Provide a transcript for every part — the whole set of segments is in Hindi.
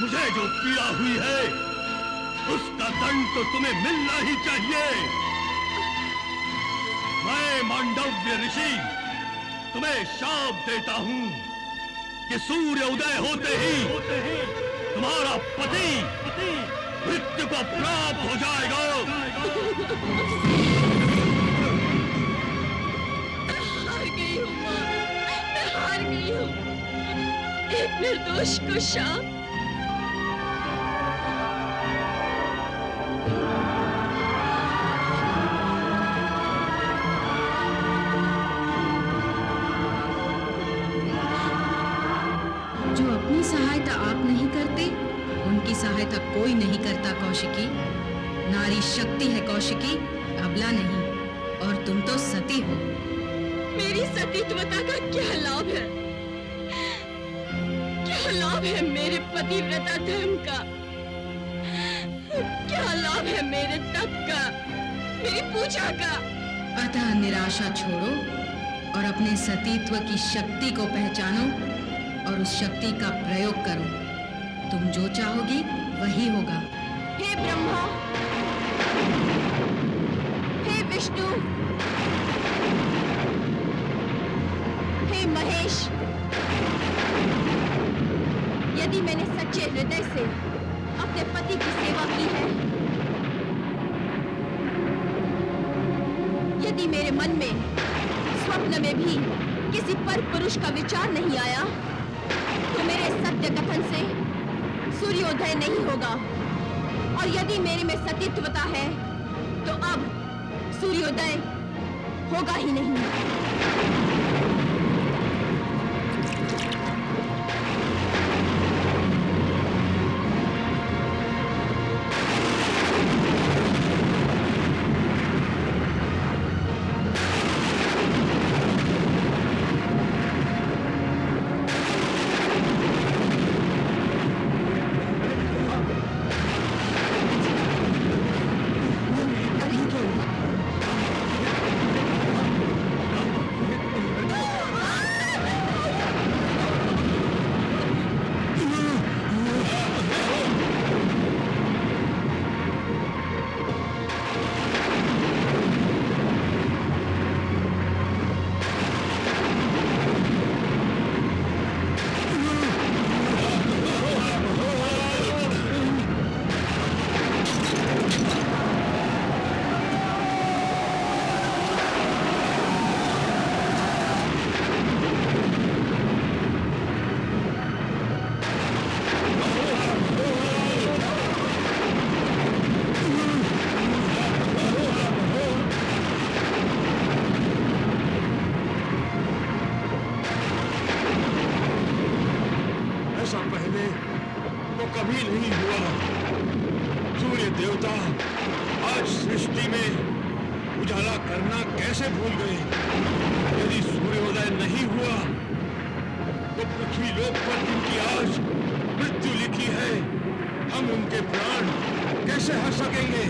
मुझे जो पीड़ा हुई है उसका दंड तो तुम्हें मिलना ही चाहिए। मैं मांडव्य ऋषि तुम्हें शाप देता हूं कि सूर्य उदय होते ही तुम्हारा पति मृत्यु को प्राप्त हो जाएगा। हार गई हूँ माँ, मैं हार गई हूँ। एक निर्दोष को शाप। जो अपनी सहायता आप नहीं करते, उनकी सहायता कोई नहीं करता कौशिकी। नारी शक्ति है कौशिकी, अबला नहीं। और तुम तो सती हो। मेरी सतीत्वता का क्या लाभ है? क्या लाभ है मेरे पतिव्रता धर्म का? क्या लाभ है मेरे तप का, मेरी पूजा का? अतः निराशा छोड़ो और अपने सतीत्व की शक्ति को पहचानो और उस शक्ति का प्रयोग करो। तुम जो चाहोगी वही होगा। हे ब्रह्मा, हे विष्णु, हे महेश, यदि मैंने सच्चे हृदय से अपने पति की सेवा की है, यदि मेरे मन में स्वप्न में भी किसी पर पुरुष का विचार नहीं आया, तो मेरे सत्य कथन से सूर्योदय नहीं होगा। और यदि मेरे में सतीत्वता है, तो अब सूर्योदय होगा ही नहीं। कभी नहीं हुआ। सूर्य देवता आज सृष्टि में उजाला करना कैसे भूल गए? यदि सूर्योदय नहीं हुआ तो पृथ्वी लोक पर जिनकी आज मृत्यु लिखी है, हम उनके प्राण कैसे हर सकेंगे?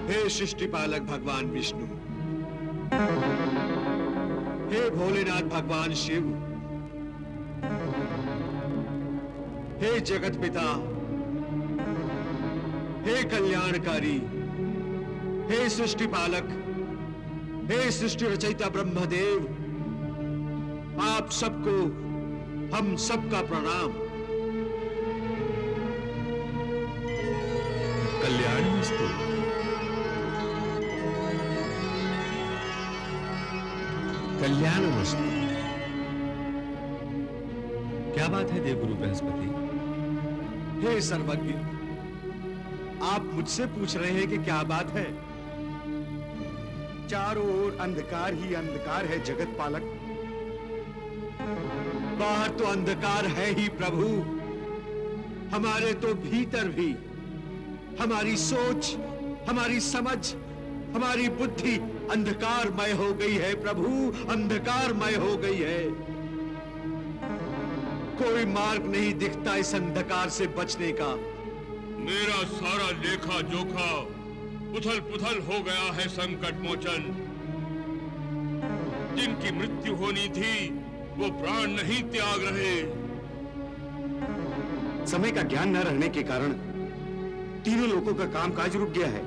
हे सृष्टिपालक भगवान विष्णु, हे भोलेनाथ भगवान शिव, हे जगत पिता, हे कल्याणकारी, हे सृष्टि पालक, हे सृष्टि रचयिता ब्रह्मदेव, आप सबको हम सबका प्रणाम। कल्याणमस्तु। कल्याणमस्तु। क्या बात है देवगुरु बृहस्पति? हे सर्वज्ञ, आप मुझसे पूछ रहे हैं कि क्या बात है? चारों ओर अंधकार ही अंधकार है जगत पालक। बाहर तो अंधकार है ही प्रभु, हमारे तो भीतर भी हमारी सोच, हमारी समझ, हमारी बुद्धि अंधकारमय हो गई है प्रभु, अंधकारमय हो गई है। कोई मार्ग नहीं दिखता इस अंधकार से बचने का। मेरा सारा लेखा जोखा उथल पुथल हो गया है संकट मोचन। जिनकी मृत्यु होनी थी वो प्राण नहीं त्याग रहे। समय का ज्ञान न रहने के कारण तीनों लोगों का कामकाज रुक गया है।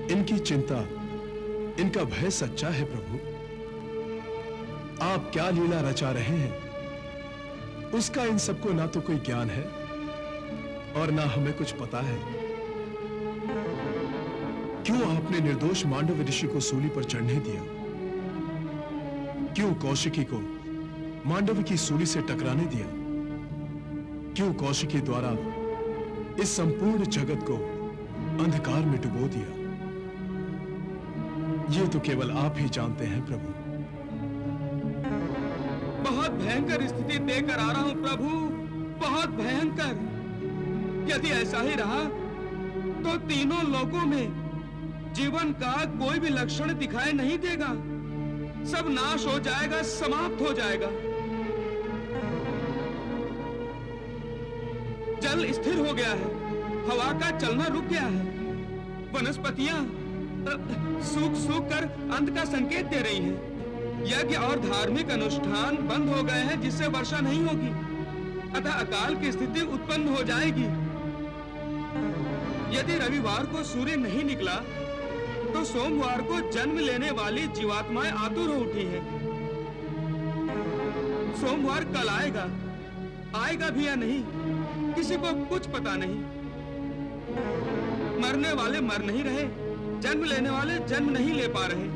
इनकी चिंता, इनका भय सच्चा है प्रभु। आप क्या लीला रचा रहे हैं, उसका इन सबको ना तो कोई ज्ञान है और ना हमें कुछ पता है। क्यों आपने निर्दोष मांडव ऋषि को सूली पर चढ़ने दिया? क्यों कौशिकी को मांडव की सूली से टकराने दिया? क्यों कौशिकी द्वारा इस संपूर्ण जगत को अंधकार में डुबो दिया? ये तो केवल आप ही जानते हैं प्रभु। बहुत भयंकर स्थिति देकर आ रहा हूं प्रभु, बहुत भयंकर। यदि ऐसा ही रहा तो तीनों लोकों में जीवन का कोई भी लक्षण दिखाई नहीं देगा। सब नाश हो जाएगा, समाप्त हो जाएगा। जल स्थिर हो गया है, हवा का चलना रुक गया है, वनस्पतियां सूख सूख कर अंत का संकेत दे रही हैं। यज्ञ और धार्मिक अनुष्ठान बंद हो गए हैं, जिससे वर्षा नहीं होगी, अतः अकाल की स्थिति उत्पन्न हो जाएगी। यदि रविवार को सूर्य नहीं निकला तो सोमवार को जन्म लेने वाली जीवात्माएं आतुर हो उठी हैं। सोमवार कल आएगा, आएगा भी या नहीं, किसी को कुछ पता नहीं। मरने वाले मर नहीं रहे, जन्म लेने वाले जन्म नहीं ले पा रहे।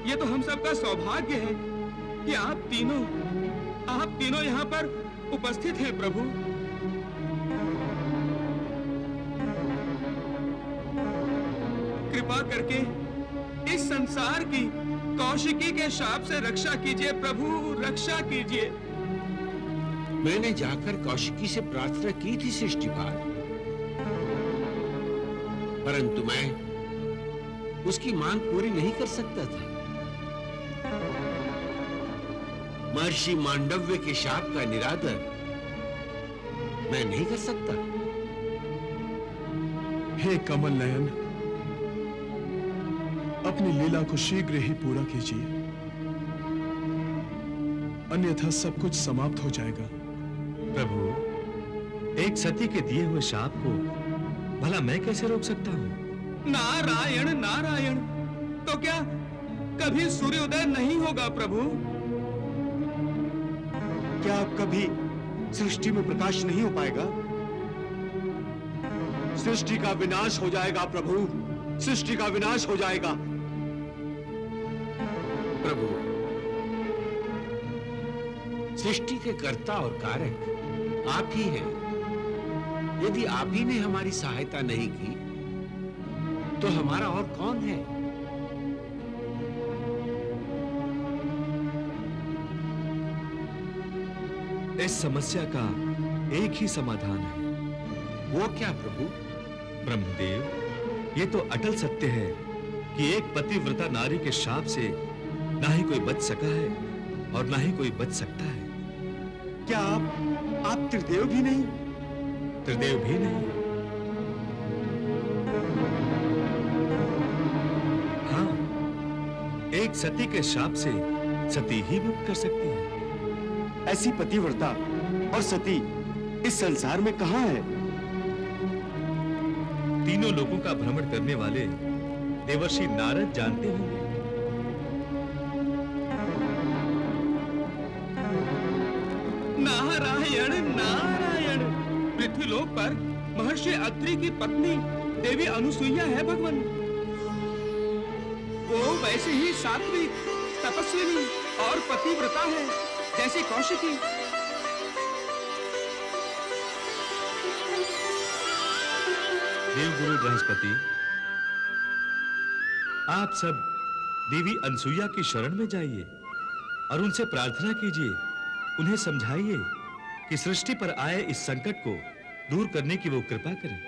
ये तो हम सबका सौभाग्य है कि आप तीनों यहाँ पर उपस्थित हैं प्रभु। कृपा करके इस संसार की कौशिकी के शाप से रक्षा कीजिए प्रभु, रक्षा कीजिए। मैंने जाकर कौशिकी से प्रार्थना की थी सृष्टिपाल, परंतु मैं उसकी मांग पूरी नहीं कर सकता था। महर्षि मांडव्य के शाप का निरादर मैं नहीं कर सकता। हे कमल नयन, अपनी लीला को शीघ्र ही पूरा कीजिए, अन्यथा सब कुछ समाप्त हो जाएगा। प्रभु, एक सती के दिए हुए शाप को भला मैं कैसे रोक सकता हूँ? नारायण नारायण। तो क्या कभी सूर्योदय नहीं होगा प्रभु? क्या कभी सृष्टि में प्रकाश नहीं हो पाएगा? सृष्टि का विनाश हो जाएगा प्रभु, सृष्टि का विनाश हो जाएगा। प्रभु, सृष्टि के कर्ता और कारक आप ही हैं। यदि आप ही ने हमारी सहायता नहीं की तो हमारा और कौन है? इस समस्या का एक ही समाधान है। वो क्या प्रभु? ब्रह्मदेव, ये तो अटल सत्य है कि एक पतिव्रता नारी के शाप से ना ही कोई बच सका है और ना ही कोई बच सकता है। क्या आप त्रिदेव भी नहीं? त्रिदेव भी नहीं। हाँ, एक सती के शाप से सती ही मुक्त कर सकती है। ऐसी पतिव्रता और सती इस संसार में कहां है? तीनों लोगों का भ्रमण करने वाले देवर्षि नारद जानते होंगे। नारायण नारायण। पृथ्वीलोक पर महर्षि अत्रि की पत्नी देवी अनुसुईया है भगवान। वो वैसे ही सात्विक, तपस्विनी और पतिव्रता है जैसे कौशिकी। देवगुरु बृहस्पति, आप सब देवी अनसुईया की शरण में जाइए और उनसे प्रार्थना कीजिए, उन्हें समझाइए कि सृष्टि पर आए इस संकट को दूर करने की वो कृपा करें।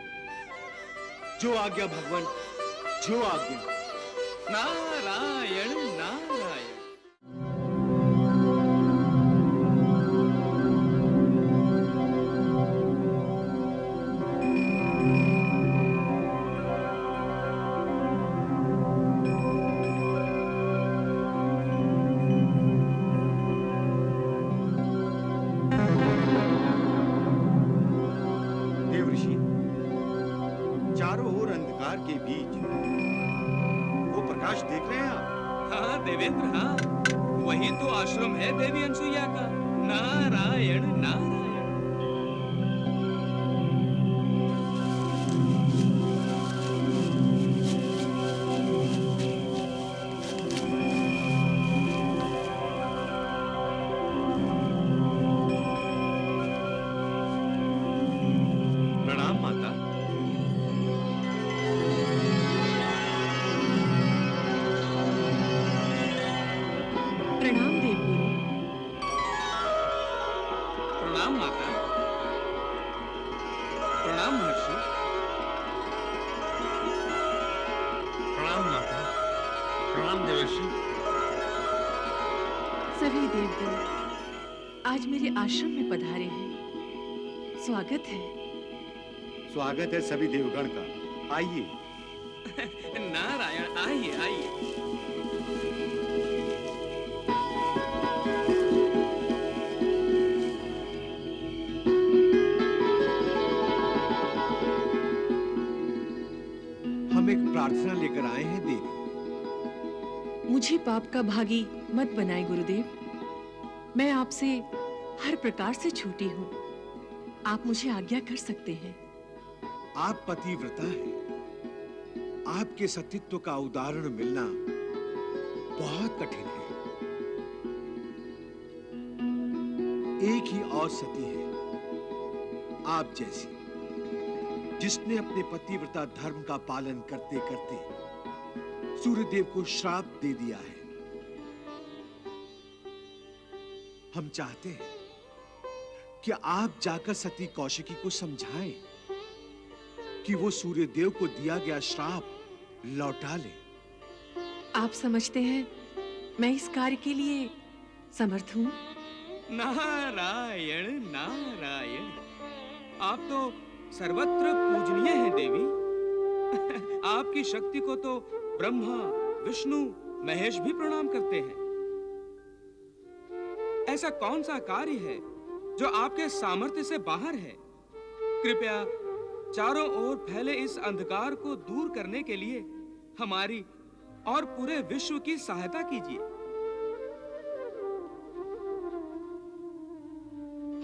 जो आज्ञा भगवान, जो आज्ञा। नारायण नारायण। देवऋषि, चारों ओर अंधकार के बीच वो प्रकाश देख रहे हैं आप? हाँ देवेंद्र, हाँ वही तो आश्रम है देवी अनसुईया का। नारायण नारायण। प्रणाम माता। प्रणाम देवगुरु। प्रणाम माता। प्रणाम महर्षि। प्रणाम माता। प्रणाम देवर्षि। सभी देवगुरु आज मेरे आश्रम में पधारे हैं। स्वागत है। स्वागत है सभी देवगण का। आइए। नारायण, आइए आइए। हम एक प्रार्थना लेकर आए हैं देवी। मुझे पाप का भागी मत बनाए गुरुदेव। मैं आपसे हर प्रकार से छूटी हूँ। आप मुझे आज्ञा कर सकते हैं। आप पतिव्रता हैं। आपके सतीत्व का उदाहरण मिलना बहुत कठिन है। एक ही और सती है आप जैसी, जिसने अपने पतिव्रता धर्म का पालन करते करते सूर्यदेव को श्राप दे दिया है। हम चाहते हैं कि आप जाकर सती कौशिकी को समझाएं कि वो सूर्यदेव को दिया गया श्राप लौटा ले। आप समझते हैं मैं इस कार्य के लिए समर्थ हूँ? नारायण नारायण। आप तो सर्वत्र पूजनीय हैं देवी। आपकी शक्ति को तो ब्रह्मा, विष्णु, महेश भी प्रणाम करते हैं। ऐसा कौन सा कार्य है जो आपके सामर्थ्य से बाहर है? कृपया चारों ओर फैले इस अंधकार को दूर करने के लिए हमारी और पूरे विश्व की सहायता कीजिए।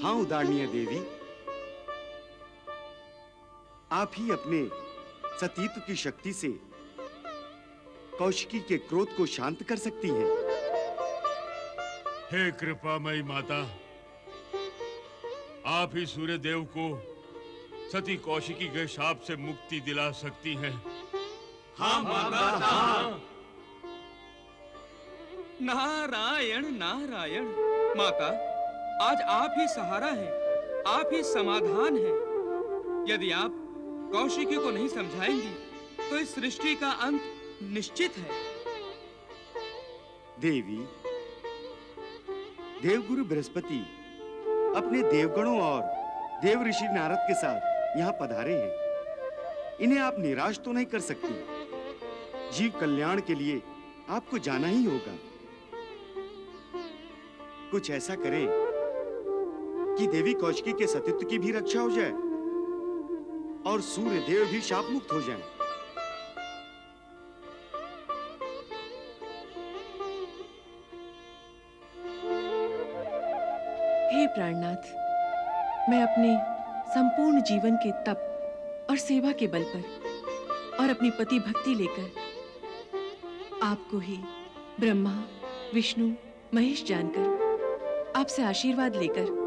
हाँ उदारणीय देवी, आप ही अपने सतीत्व की शक्ति से कौशिकी के क्रोध को शांत कर सकती हैं। हे कृपामयी माता, आप ही सूर्यदेव को सती कौशिकी के शाप से मुक्ति दिला सकती हैं। हाँ माता, हाँ। नारायण नारायण। माता, आज आप ही सहारा हैं, आप ही समाधान हैं। यदि आप कौशिकी को नहीं समझाएंगी तो इस सृष्टि का अंत निश्चित है। देवी, देवगुरु बृहस्पति अपने देवगणों और देव ऋषि नारद के साथ यहाँ पधारे हैं। इन्हें आप निराश तो नहीं कर सकती। जीव कल्याण के लिए आपको जाना ही होगा। कुछ ऐसा करें कि देवी कौशिकी के सतीत्व की भी रक्षा हो जाए और सूर्य देव भी शाप मुक्त हो जाएं। हे प्राणनाथ, मैं अपने संपूर्ण जीवन के तप और सेवा के बल पर और अपनी पति भक्ति लेकर आपको ही ब्रह्मा, विष्णु, महेश जानकर आपसे आशीर्वाद लेकर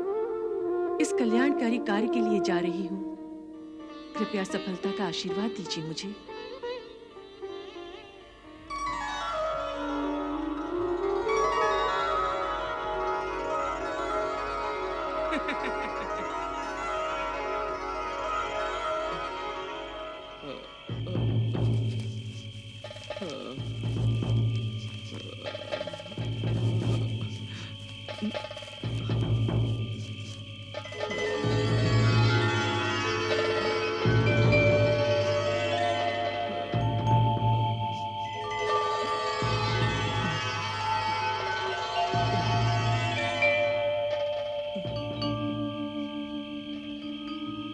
इस कल्याणकारी कार्य के लिए जा रही हूँ। कृपया सफलता का आशीर्वाद दीजिए मुझे।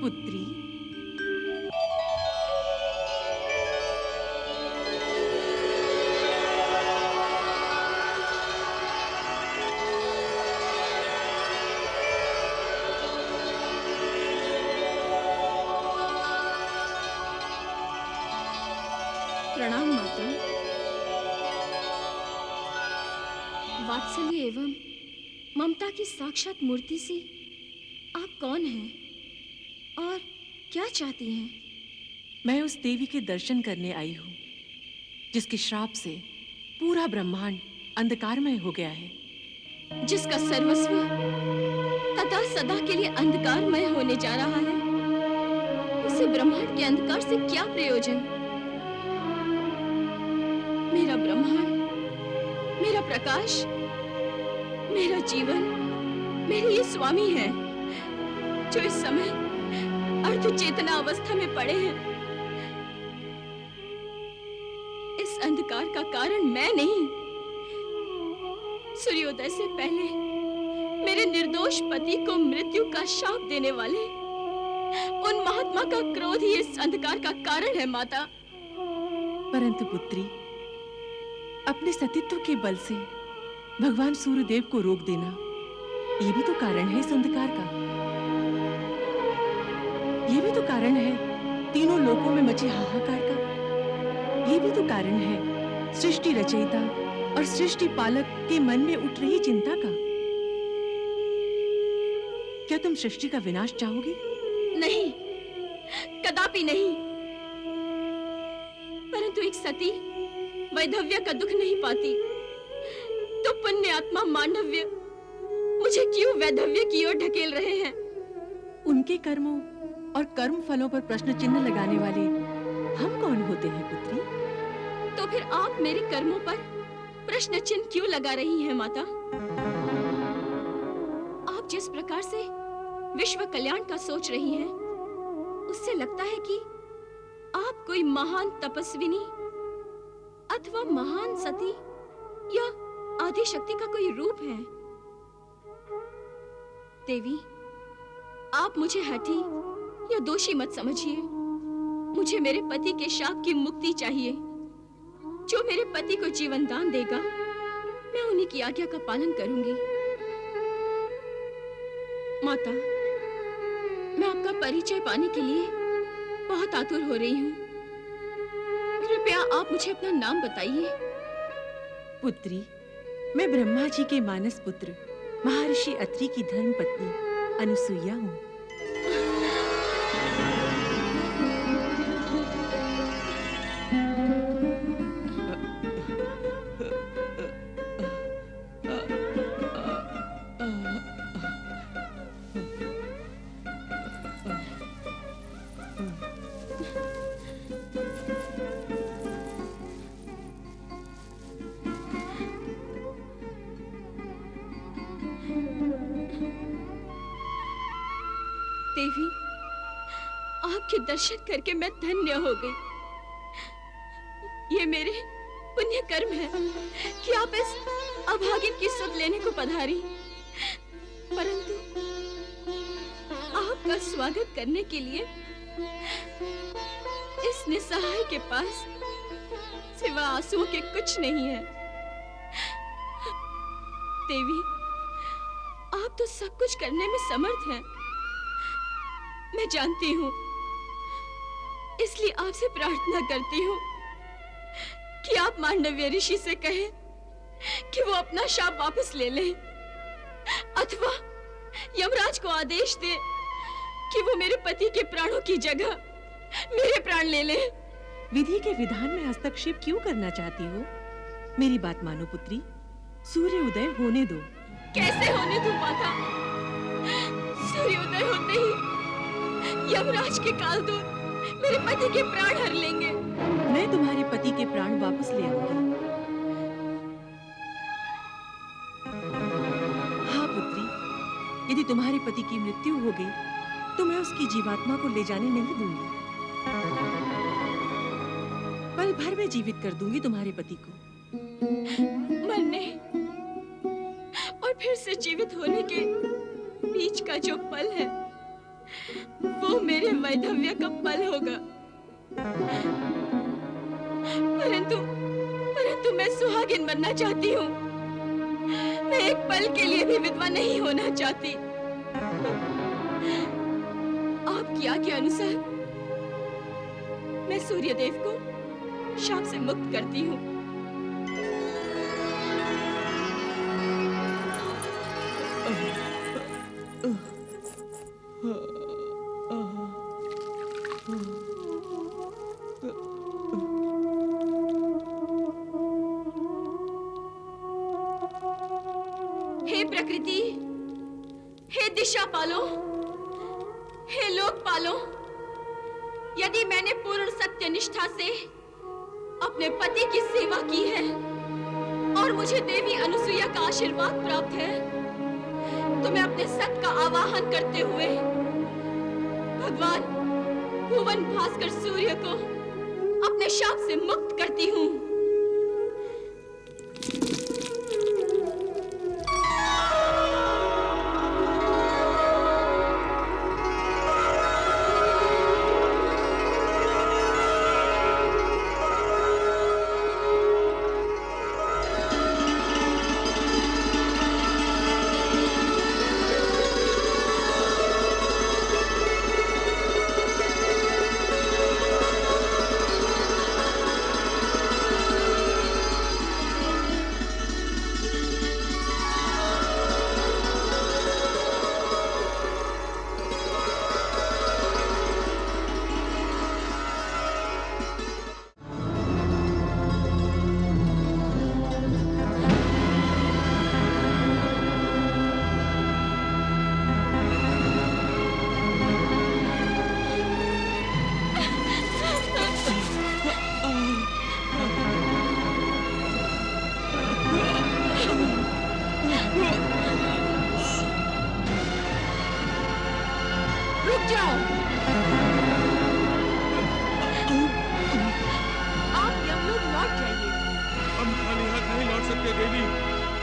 पुत्री, प्रणाम माता। वात्सल्य एवं ममता की साक्षात मूर्ति से आप कौन हैं और क्या चाहती हैं? मैं उस देवी के दर्शन करने आई हूँ जिसके श्राप से पूरा ब्रह्मांड अंधकारमय हो गया है, जिसका सर्वस्व तथा सदा के लिए अंधकारमय होने जा रहा है। उसे ब्रह्मांड के अंधकार से क्या प्रयोजन? मेरा ब्रह्मांड, मेरा प्रकाश, मेरा जीवन, मेरे ये स्वामी है जो इस समय अर्ध चेतना अवस्था में पड़े हैं। इस अंधकार का कारण मैं नहीं, सूर्योदय से पहले मेरे निर्दोष पति को मृत्यु का शाप देने वाले उन महात्मा का क्रोध ही इस अंधकार का कारण है माता। परंतु पुत्री, अपने सतीत्व के बल से भगवान सूर्यदेव को रोक देना, ये भी तो कारण है इस अंधकार का। ये भी तो कारण है तीनों लोकों में मचे हाहाकार का। ये भी तो कारण है सृष्टि रचयिता और सृष्टि पालक के मन में उठ रही चिंता का। क्या तुम सृष्टि का विनाश चाहोगी? नहीं, कदापि नहीं। परंतु एक सती वैधव्य का दुख नहीं पाती, तो पुण्य आत्मा मांडव्य मुझे क्यों वैधव्य की ओर ढकेल रहे हैं? उनके कर्मों और कर्म फलों पर प्रश्न चिन्ह लगाने वाले हम कौन होते हैं पुत्री? तो फिर आप मेरे कर्मों पर प्रश्न चिन्ह क्यों लगा रही हैं माता? आप जिस प्रकार से विश्व कल्याण का सोच रही हैं, उससे लगता है कि आप कोई महान तपस्विनी अथवा महान सती या आदि शक्ति का कोई रूप है। देवी, आप मुझे हठी या दोषी मत समझिए। मुझे मेरे पति के शाप की मुक्ति चाहिए। जो मेरे पति को जीवन दान देगा, मैं उन्हीं की आज्ञा का पालन करूंगी। माता, मैं आपका परिचय पाने के लिए बहुत आतुर हो रही हूँ। कृपया आप मुझे अपना नाम बताइए। पुत्री, मैं ब्रह्मा जी के मानस पुत्र महर्षि अत्रि की धर्म पत्नी अनुसुईया हूँ। देवी, आपके दर्शन करके मैं धन्य हो गई। ये मेरे पुण्य कर्म है कि आप इस अभागिन की सुध लेने को पधारी। परंतु स्वागत करने के लिए इस निसहाय के पास सिवा आंसुओं के कुछ नहीं है। देवी, आप तो सब कुछ करने में समर्थ हैं। मैं जानती हूँ, इसलिए आपसे प्रार्थना करती हूँ कि आप मांडव्य ऋषि से कहें कि वो अपना शाप वापस ले ले, अथवा यमराज को आदेश दे कि वो मेरे पति के प्राणों की जगह मेरे प्राण ले ले। विधि के विधान में हस्तक्षेप क्यों करना चाहती हो? मेरी बात मानो पुत्री, सूर्य उदय होने दो। कैसे होने दूं माता? सूर्योदय होते ही यमराज के कालदूत मेरे पति के प्राण हर लेंगे। मैं तुम्हारे पति के प्राण वापस ले आऊंगी। हाँ पुत्री, यदि तुम्हारे पति की मृत्यु हो गई तो मैं उसकी जीवात्मा को ले जाने नहीं दूंगी। पल भर में जीवित कर दूंगी तुम्हारे पति को। मरने और फिर से जीवित होने के बीच का जो पल है, वो मेरे वैधव्य का पल होगा। परंतु मैं सुहागिन बनना चाहती हूँ। मैं एक पल के लिए भी विधवा नहीं होना चाहती। आपकी आज्ञा अनुसार मैं सूर्यदेव को शाप से मुक्त करती हूँ। हे प्रकृति, हे दिशा पालो, हे लोक पालो, यदि मैंने पूर्ण सत्य निष्ठा से अपने पति की सेवा की है और मुझे देवी अनुसुईया का आशीर्वाद प्राप्त है, तो मैं अपने सत का आवाहन करते हुए भगवान भुवन भास्कर सूर्य को अपने शाप से मुक्त करती हूँ।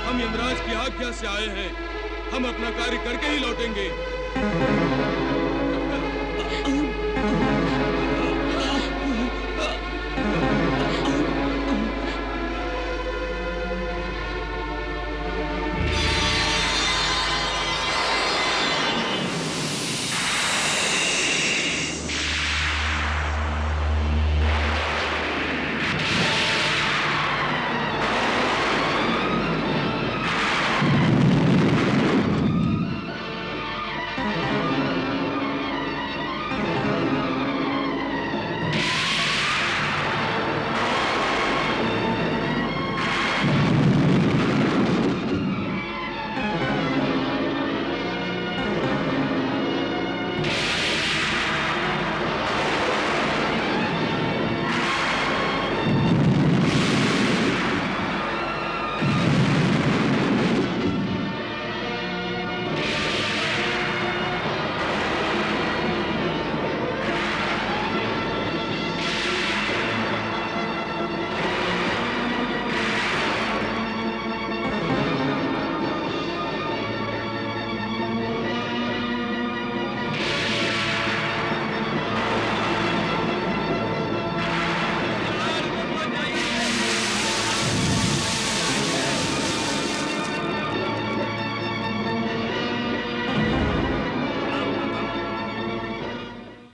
हम यमराज की आज्ञा से आए हैं, हम अपना कार्य करके ही लौटेंगे।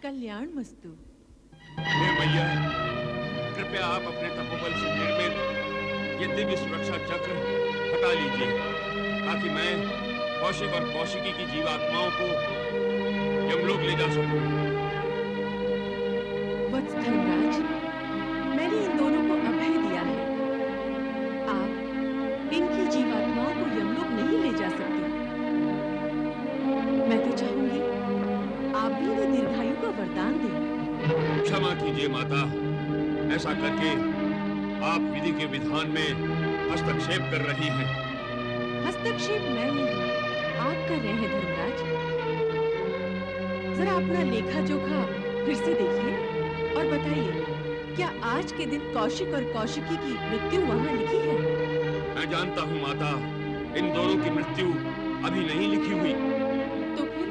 कल्याण मस्तु। हे मैया, कृपया आप अपने तपोबल से निर्मित ये दिव्य सुरक्षा चक्र हटा लीजिए, ताकि मैं कौशिक और कौशिकी की जीवात्माओं को यमलोक ले जा सकूं। वत्स धर्मराज, मैंने इन दोनों को अभय दिया है। आप इनकी जीवात्माओं को यमलोक नहीं ले जा सकते। मैं तो चाहूंगी आप भी इन्हें दीर्घायु का वरदान दें। क्षमा कीजिए माता, ऐसा करके आप विधि के विधान में हस्तक्षेप कर रही हैं। हस्तक्षेप मैं नहीं, आप कर रहे हैं धर्मराज। जरा अपना लेखा जोखा फिर से देखिए और बताइए, क्या आज के दिन कौशिक और कौशिकी की मृत्यु वहाँ लिखी है? मैं जानता हूँ माता, इन दोनों की मृत्यु अभी नहीं लिखी हुई। तो फिर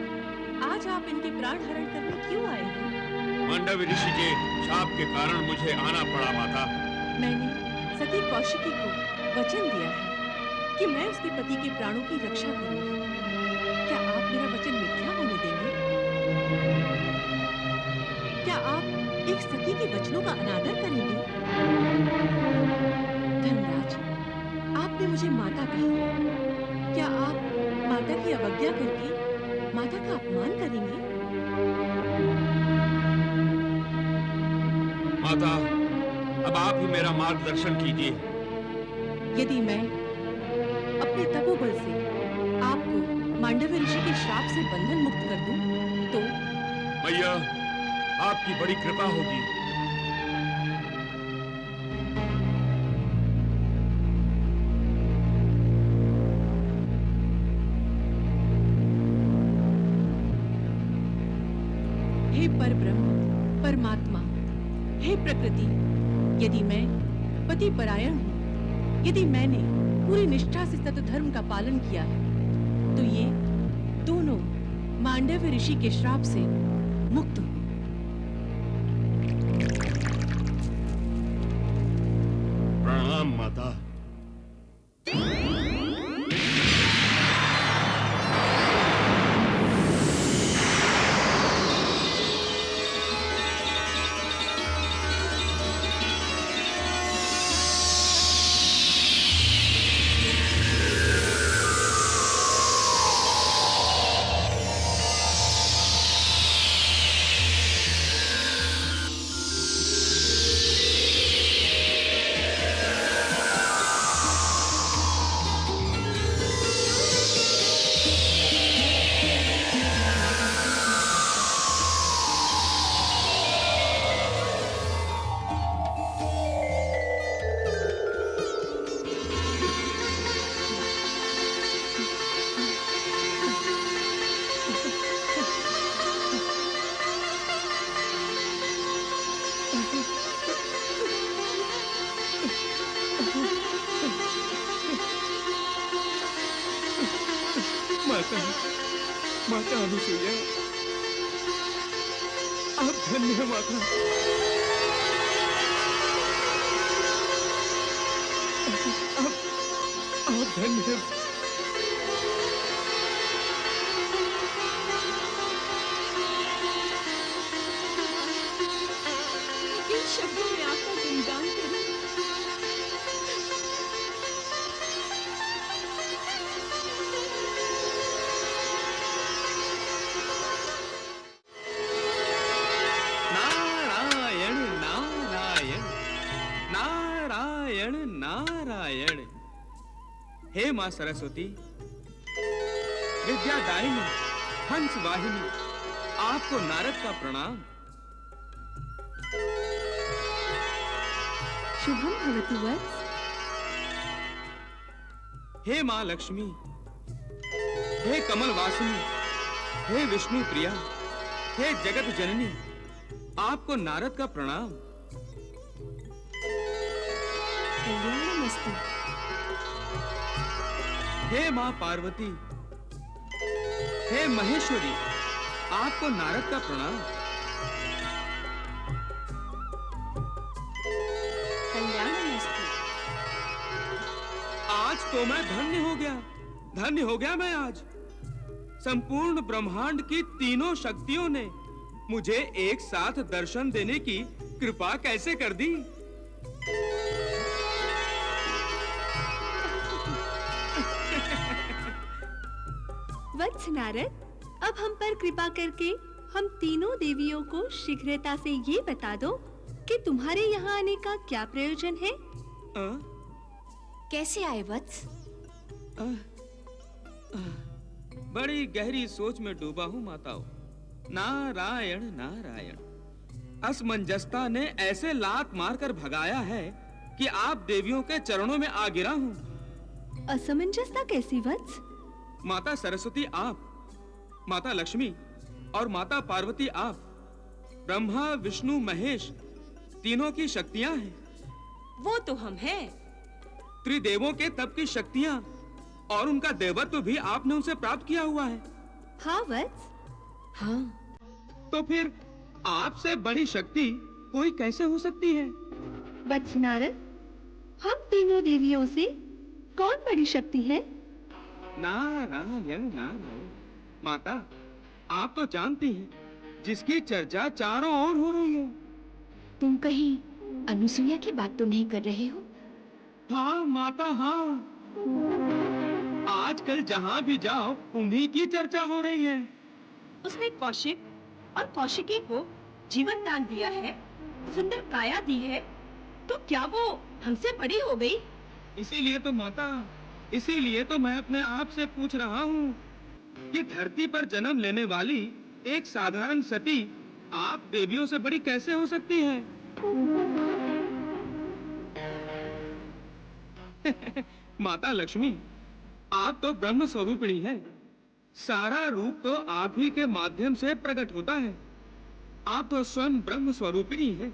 आज आप इनके प्राण हरण करने क्यों आए हैं? मांडव ऋषि के शाप के कारण मुझे आना पड़ा माता। मैंने सती कौशिकी को वचन दिया है कि मैं उसके पति के प्राणों की रक्षा करूंगी। क्या आप मेरा वचन मिथ्या होने देंगे? क्या आप एक सती के वचनों का अनादर करेंगे? धर्मराज, आपने मुझे माता कहा, क्या आप माता की अवज्ञा करके माता का अपमान करेंगे? माता, अब आप ही मेरा मार्गदर्शन कीजिए। यदि मैं अपने तपोबल से आपको मांडव्य ऋषि के श्राप से बंधन मुक्त कर दूं, तो मैया, आपकी बड़ी कृपा होगी। हे परब्रह्म, परमात्मा, हे प्रकृति, यदि मैं पति परायण हूँ, यदि मैंने पूरी निष्ठा से सतधर्म का पालन किया है, तो ये दोनों मांडव्य ऋषि के श्राप से मुक्त हो। प्रणाम माता। माता अनुसुईया, आप धन्य हैं माता। आप धन्य हैं। किन शब्दों में आपका गुणगान करूं? नारायण। हे मां सरस्वती, विद्यादायिनी, हंस वाहिनी, आपको नारद का प्रणाम। शुभम भवतु वत्स। हे मां लक्ष्मी, हे कमल वासिनी, हे विष्णु प्रिया, हे जगत जननी, आपको नारद का प्रणाम। कल्याणमस्तु। हे मां पार्वती, हे महेश्वरी, आपको नारद का प्रणाम। कल्याणमस्तु। आज तो मैं धन्य हो गया, धन्य हो गया मैं आज। संपूर्ण ब्रह्मांड की तीनों शक्तियों ने मुझे एक साथ दर्शन देने की कृपा कैसे कर दी? वत्स नारद, अब हम पर कृपा करके हम तीनों देवियों को शीघ्रता से ये बता दो कि तुम्हारे यहाँ आने का क्या प्रयोजन है? कैसे आए वत्स? बड़ी गहरी सोच में डूबा हूँ माताओं। नारायण नारायण। असमंजसता ने ऐसे लात मारकर भगाया है कि आप देवियों के चरणों में आ गिरा हूँ। असमंजसता कैसी वत्स? माता सरस्वती आप, माता लक्ष्मी और माता पार्वती आप, ब्रह्मा विष्णु महेश तीनों की शक्तियां हैं। वो तो हम हैं। त्रिदेवों के तप की शक्तियां और उनका देवत्व भी आपने उनसे प्राप्त किया हुआ है। हाँ वत्स, हाँ। तो फिर आपसे बड़ी शक्ति कोई कैसे हो सकती है? वत्स नारद, हम तीनों देवियों से कौन बड़ी शक्ति है? नारायण नारायण। माता, आप तो जानती हैं जिसकी चर्चा चारों ओर हो रही है। तुम कहीं अनुसुईया की बात तो नहीं कर रहे हो? हाँ माता, हाँ। आजकल जहाँ भी जाओ उन्हीं की चर्चा हो रही है। उसने कौशिक और कौशिकी को जीवन दान दिया है, सुंदर काया दी है, तो क्या वो हमसे बड़ी हो गई? इसीलिए तो माता, इसीलिए तो मैं अपने आप से पूछ रहा हूँ कि धरती पर जन्म लेने वाली एक साधारण सती आप देवियों से बड़ी कैसे हो सकती है? माता लक्ष्मी, आप तो ब्रह्म स्वरूपिणी है। सारा रूप तो आप ही के माध्यम से प्रकट होता है। आप तो स्वयं ब्रह्म स्वरूपिणी है,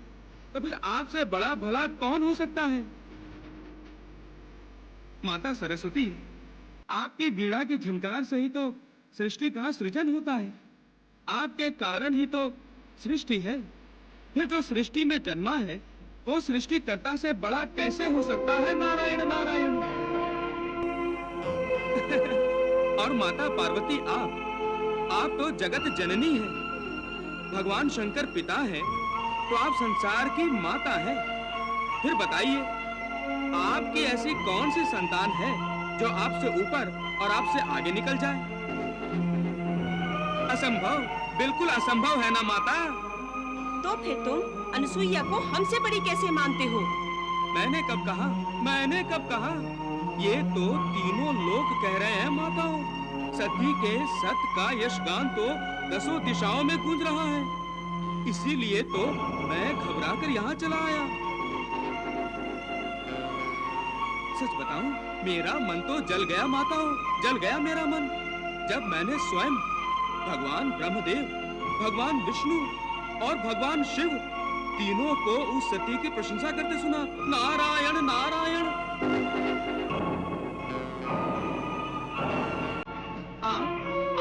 तो फिर आपसे बड़ा भला कौन हो सकता है? माता सरस्वती, आपकी वीणा की झंकार से ही तो सृष्टि का सृजन होता है। आपके कारण ही तो सृष्टि है। फिर जो सृष्टि में जन्मा है वो सृष्टिकर्ता से बड़ा कैसे हो सकता है? नारायण नारायण। और माता पार्वती आप तो जगत जननी है। भगवान शंकर पिता है तो आप संसार की माता है। फिर बताइए, आपकी ऐसी कौन सी संतान है जो आपसे ऊपर और आपसे आगे निकल जाए? असंभव, बिल्कुल असंभव है ना माता? तो फिर तुम अनुसुईया को हमसे बड़ी कैसे मानते हो? मैंने कब कहा? मैंने कब कहा? ये तो तीनों लोग कह रहे हैं माताओं। सती के सत का यशगान तो दसों दिशाओं में गूंज रहा है। इसीलिए तो मैं घबराकर यहाँ चला आया। सच बताऊं, मेरा मन तो जल गया माताओं, जल गया मेरा मन, जब मैंने स्वयं भगवान ब्रह्मदेव, भगवान विष्णु और भगवान शिव तीनों को उस सती की प्रशंसा करते सुना। नारायण नारायण।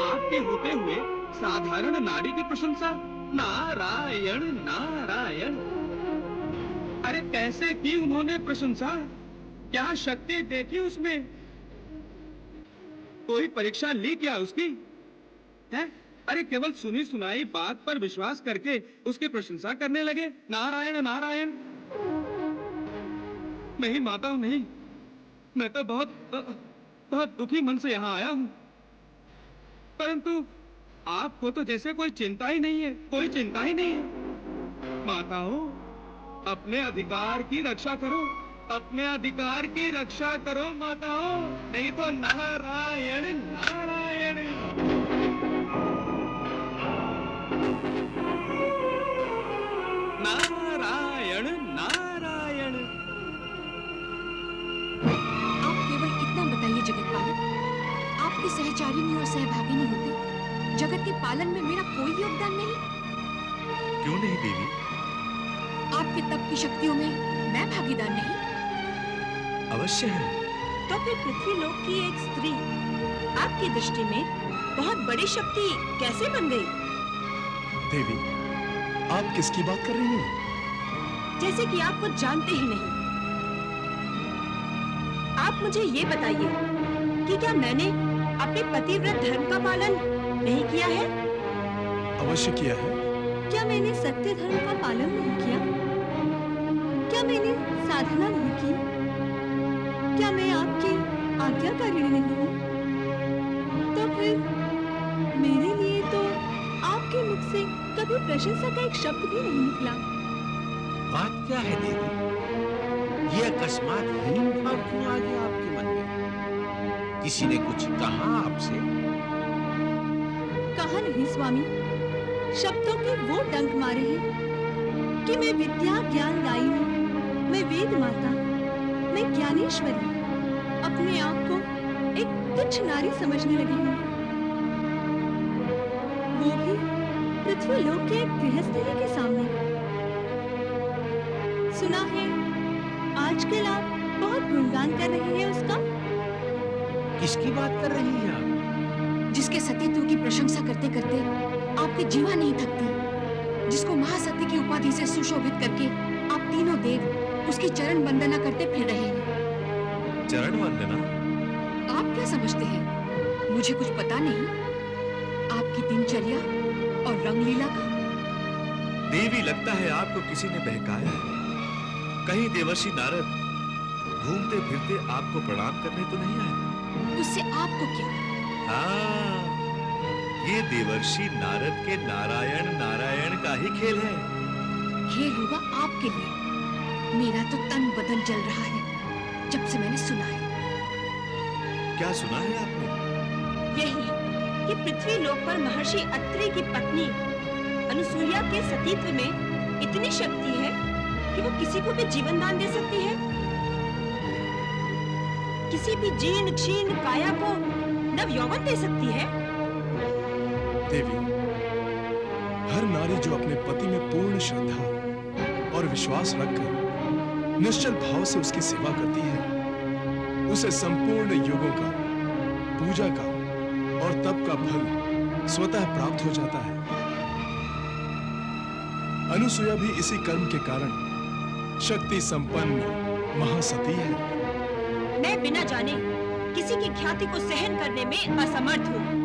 आपके होते हुए साधारण नारी की प्रशंसा? नारायण नारायण। अरे कैसे की उन्होंने प्रशंसा? क्या शक्ति देखी उसमें? कोई परीक्षा ली क्या उसकी है? अरे केवल सुनी सुनाई बात पर विश्वास करके उसकी प्रशंसा करने लगे। नारायण नारायण। नहीं माताओं, नहीं। मैं तो बहुत दुखी मन से यहाँ आया हूँ। परंतु आपको तो जैसे कोई चिंता ही नहीं है, कोई चिंता ही नहीं है। माताओं, अपने अधिकार की रक्षा करो, अपने अधिकार की रक्षा करो माताओं, नहीं तो नारायण नारायण। नारायण नारायण। आप केवल इतना बताइए जगतपालक, आपकी सहचारिणी और सहभागिनी होते जगत के पालन में मेरा कोई योगदान नहीं? क्यों नहीं देवी? आपके तप की शक्तियों में मैं भागीदार नहीं? अवश्य है। तो फिर पृथ्वी लोक की एक स्त्री आपकी दृष्टि में बहुत बड़ी शक्ति कैसे बन गई? देवी, आप किसकी बात कर रही हैं? जैसे कि आप कुछ जानते ही नहीं। आप मुझे ये बताइए कि क्या मैंने अपने पतिव्रत धर्म का पालन नहीं किया है? अवश्य किया है। क्या मैंने सत्य धर्म का पालन नहीं किया? क्या मैंने साधना नहीं की? क्या मैं आपकी आज्ञाकारिणी नहीं हूँ? तो फिर मेरे लिए तो आपके मुख से कभी प्रशंसा का एक शब्द भी नहीं निकला। बात क्या है देवी? ये अकस्मात हीन भाव क्यों आ गया आपके मन में? किसी ने कुछ कहा आपसे? कहा नहीं स्वामी, शब्दों के वो डंक मारे हैं कि मैं विद्या ज्ञान दायिनी, मैं वेद माता, मैं ज्ञानेश्वरी अपने आप को एक तुच्छ नारी समझने लगी हूँ, वो भी पृथ्वी लोक के एक गृहस्थनी के सामने। सुना है आजकल आप बहुत गुणगान कर रही है उसका। किसकी बात कर रही हैं आप? जिसके सतीत्व की प्रशंसा करते करते आपकी जीवा नहीं थकती, जिसको महासत्य की उपाधि से सुशोभित करके आप तीनों देव उसकी चरण वंदना करते फिर रहे हैं। चरण वंदना? आप क्या समझते हैं मुझे कुछ पता नहीं? आपकी दिनचर्या और रंगलीला का? देवी, लगता है आपको किसी ने बहकाया है। कहीं देवर्षि नारद घूमते फिरते आपको प्रणाम करने तो नहीं आए? उससे आपको क्या? हाँ, ये देवर्षि नारद के नारायण नारायण का ही खेल है। खेल होगा आपके लिए। मेरा तो तन बदन जल रहा है जब से मैंने सुना है। क्या सुना है आपने? यही कि पृथ्वी लोक पर महर्षि अत्रि की पत्नी अनुसूया के सतीत्व में इतनी शक्ति है कि वो किसी को भी जीवन दान दे सकती है। किसी भी जीर्ण क्षीण काया को नव यौवन दे सकती है। देवी, हर नारी जो अपने पति में पूर्ण श्रद्धा और विश्वास रखकर निश्चल भाव से उसकी सेवा करती है, उसे संपूर्ण युगों का, पूजा का और तप का फल स्वतः प्राप्त हो जाता है। अनुसूया भी इसी कर्म के कारण शक्ति संपन्न महासती है। मैं बिना जाने किसी की ख्याति को सहन करने में असमर्थ हूँ।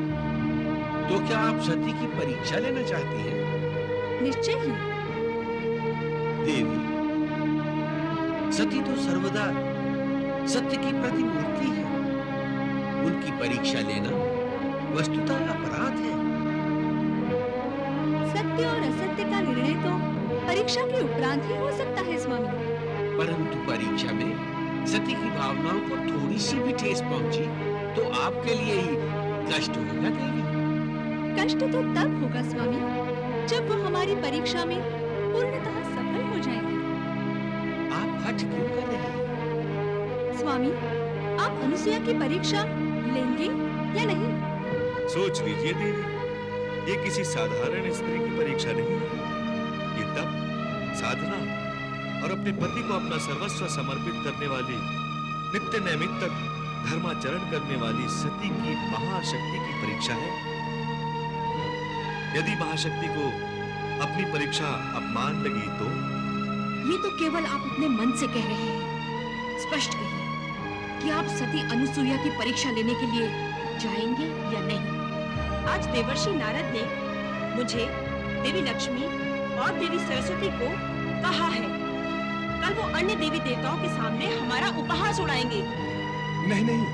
तो क्या आप सती की परीक्षा लेना चाहती हैं? निश्चय ही। देवी, सती तो सर्वदा सत्य की प्रतिमूर्ति है। उनकी परीक्षा लेना वस्तुतः अपराध है। सत्य और असत्य का निर्णय तो परीक्षा के उपरांत ही हो सकता है स्वामी। परंतु परीक्षा में सती की भावनाओं को थोड़ी सी भी ठेस पहुंची तो आपके लिए ही कष्ट होगा देवी। कष्ट तो तब होगा स्वामी जब वो हमारी परीक्षा में पूर्णतः सफल हो जाएंगे। आप हठ क्यों कर रहे हैं? स्वामी, आप अनुसूया की परीक्षा लेंगे या नहीं? सोच लीजिए देवी, ये किसी साधारण स्त्री की परीक्षा नहीं है। ये तप, साधना और अपने पति को अपना सर्वस्व समर्पित करने वाली, नित्य नैमित्तक धर्माचरण करने वाली सती की महाशक्ति की परीक्षा है। यदि महाशक्ति को अपनी परीक्षा अपमान लगी तो? ये तो केवल आप अपने मन से कह रहे हैं। स्पष्ट कहिए कि आप सती अनुसूया की परीक्षा लेने के लिए जाएंगे या नहीं? आज देवर्षि नारद ने मुझे, देवी लक्ष्मी और देवी सरस्वती को कहा है, कल वो अन्य देवी देवताओं के सामने हमारा उपहास उड़ाएंगे। नहीं नहीं,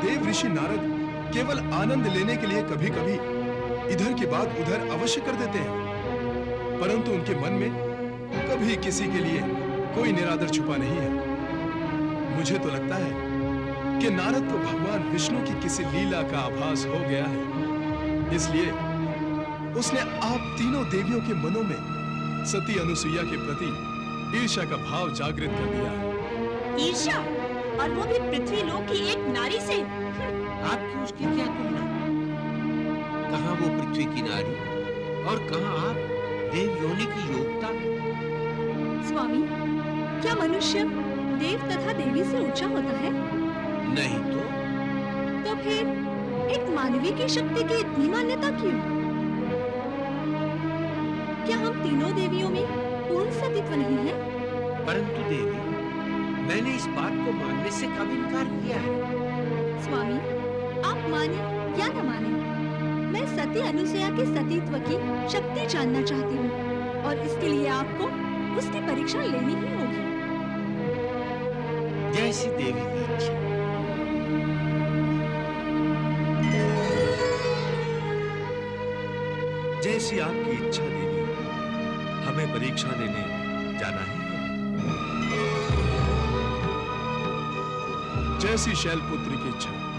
देव ऋषि नारद केवल आनंद लेने के लिए कभी कभी इधर की बात उधर अवश्य कर देते हैं, परंतु उनके मन में कभी किसी के लिए कोई निरादर छुपा नहीं है। मुझे तो लगता है कि नारद को भगवान विष्णु की किसी लीला का आभास हो गया है, इसलिए उसने आप तीनों देवियों के मनों में सती अनुसूया के प्रति ईर्ष्या का भाव जागृत कर दिया है। ईर्ष्या? और वो भी पृथ्वी लोक की एक नारी से? आपकी उसकी क्या तुलना? कहाँ वो पृथ्वी की नारी और कहाँ आप देव योनि की योग्यता? स्वामी, क्या मनुष्य देव तथा देवी से ऊंचा होता है? नहीं तो फिर एक मानवी की शक्ति की इतनी मान्यता क्यों? क्या हम तीनों देवियों में पूर्ण सतीत्व नहीं है? परंतु देवी, मैंने इस बात को मानने से कब इनकार किया है? स्वामी, आप माने या न माने, मैं सत्य देवती अनुसुया के सतीत्व की शक्ति जानना चाहती हूँ और इसके लिए आपको उसकी परीक्षा लेनी ही होगी। जैसी देवी की इच्छा। जैसी आपकी इच्छा देवी, हमें परीक्षा लेने जाना है। जैसी शैलपुत्री की इच्छा।